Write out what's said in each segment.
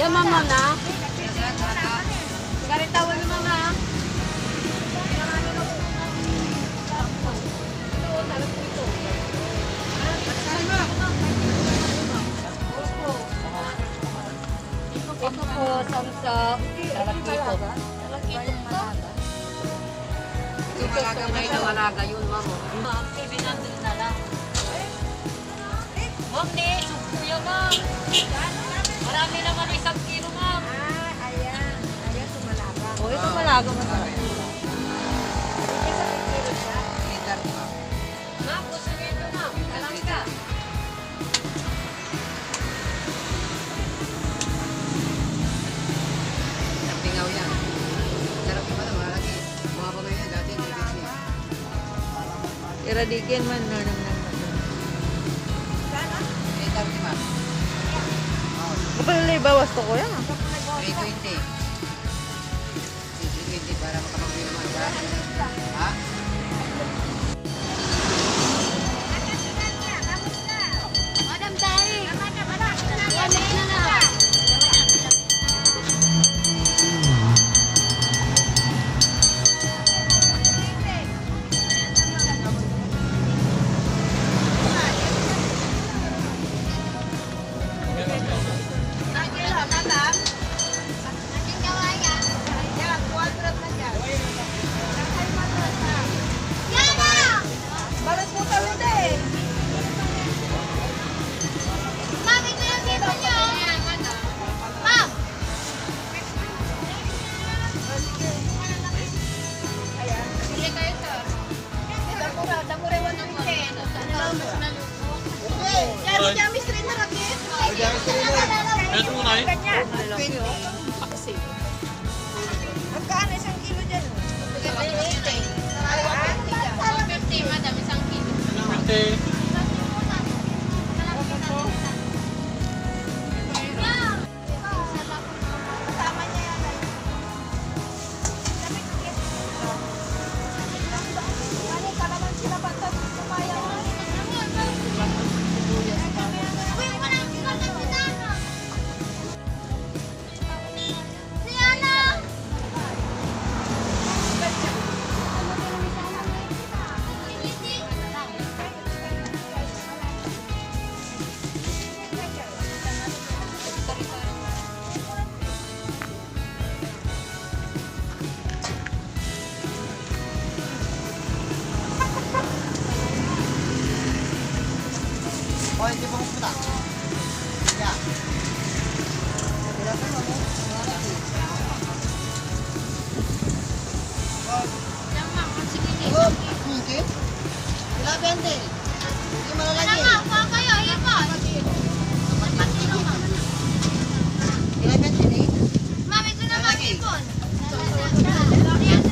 Yung mama na. Garitawan yung mama. Ito po, samsak. Talakito. Talakito to. Ito malaga, may nawalaga yun, ma'am. Ma'am, 700 na lang. Ma'am, kuya, ma'am. Marami naman 1 kilo, ma'am. Ayan. Ayan, sumalaga. O, ito malaga masarap. Ma'am, gusto niyo ito, ma'am. Talangka. Tingaw yan. Sarap ka pala, malaki. Mga bagay yan, dati hindi kasi. Iradikin man, no, nang Eh, sabi si ma'am. Kapag bawas to ko yan. 320. 320 para makapagpili naman ba? Ha? Madam Dari. Wamit na na. Balas mo talod eh. Mami, ito yung dito niyo. Ma'am. Bili kayo, sir. Damura 110. Jami street na rakit. Ito muna eh. Magkano 1 kilo dyan? 150, madam, 1 kilo. Ate. Kasama niya yan. Mani, kalaman sila pa sa kumaya. O, hindi pa pupunta. Yeah. Yan, ma'am. Sige, Oh, hindi. Sila 20. Hindi malalagi. kuha kayo. Ayan po. 4 kilo, ma'am. Sila 20 eh. Ma'am, ito naman, ipon. Dapat po, ma'am.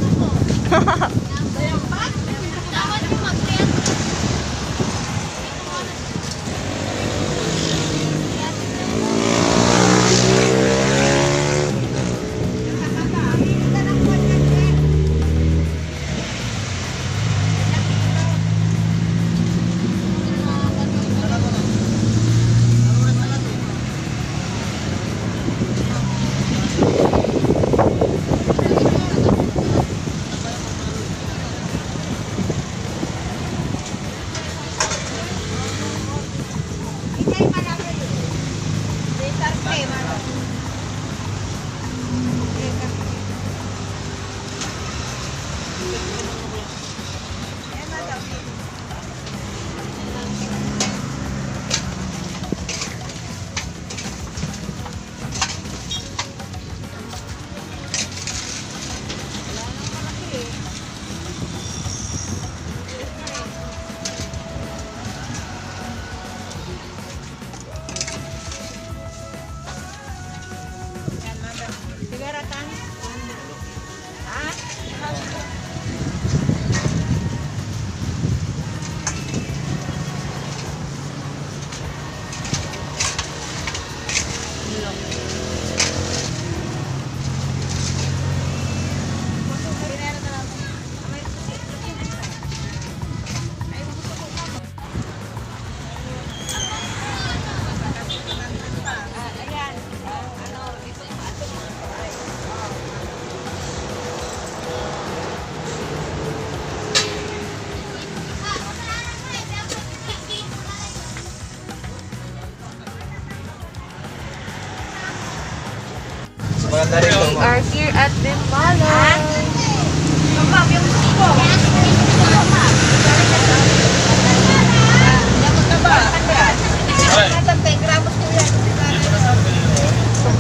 We are here at Binmaley.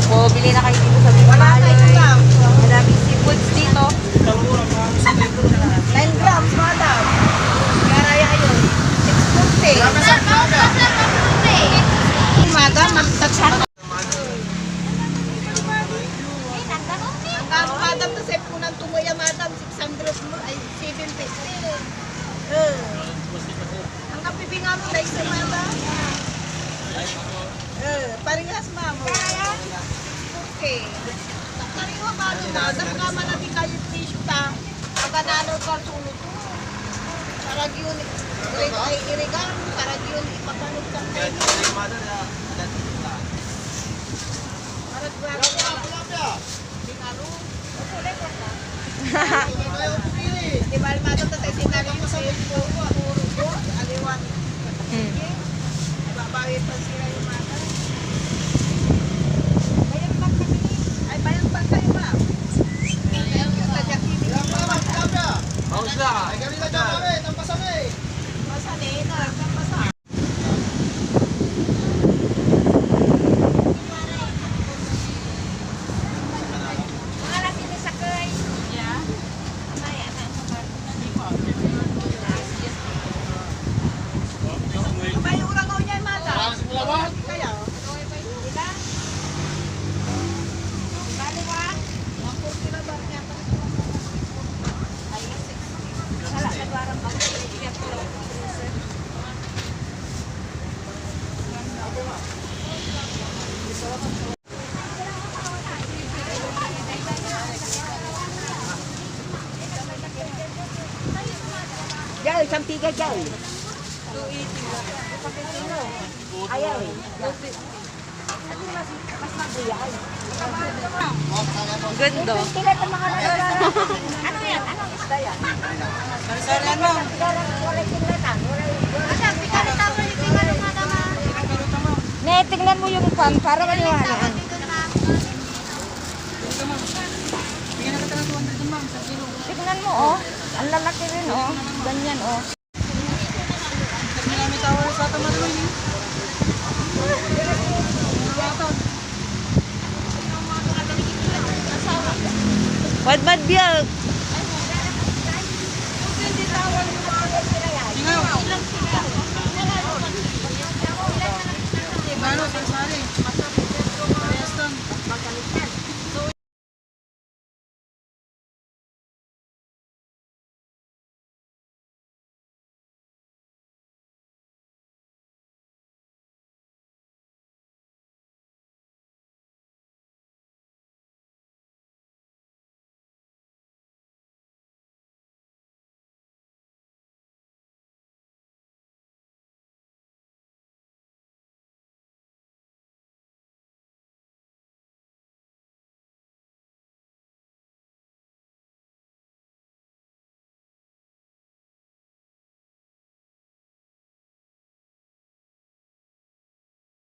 So, bili na kayo dito sa Binmaley. Maraming seafoods dito. 9 grams, madam. Karaya yun. 650. Madam, magtagsak. Ang madam, kasi punang tumuya, madam, 600 mo, ay 750. Ang kapibinga mo, like sa madam. Parehas, ma'am. Okay. Nakariwa ka rin, madam, ka manati kayo tissue ta. Pagkanano ka sunod mo. Sarag yun, ay irigan, sarag yun, ipapanog ka kayo. Sarag yun. Bingaro. Di ba, madam, tatay sinagang mo sa puro ko, aliwan. Babawi pa sila yung madam. Bayang bang kami. Ay, bayang bang kayo, ma'am. Haus na. Ay, kanina dyan kami. Tampasan eh. Masanay na, tampasa. May urang niyan, madam. Parang simula ba? Kaya, ilan? Baliwan? 140 na ba niya? Ay, 60. Wala na barang ba? Jal, isang tiga, Jal. 280. Ayaw eh. Mas maguyay. Ganda. Tigat ang mga naglalaro. Ano yan? Anong isda yan? Sarisaran mo. Walay tinglatan. Asang, pikarita mo yung tingnan mo naman. Ne, tignan mo yung pan para maniwalaan. Tignan mo, oh. Ang lalaki rin, oh. Ganyan, oh. Bad biyag.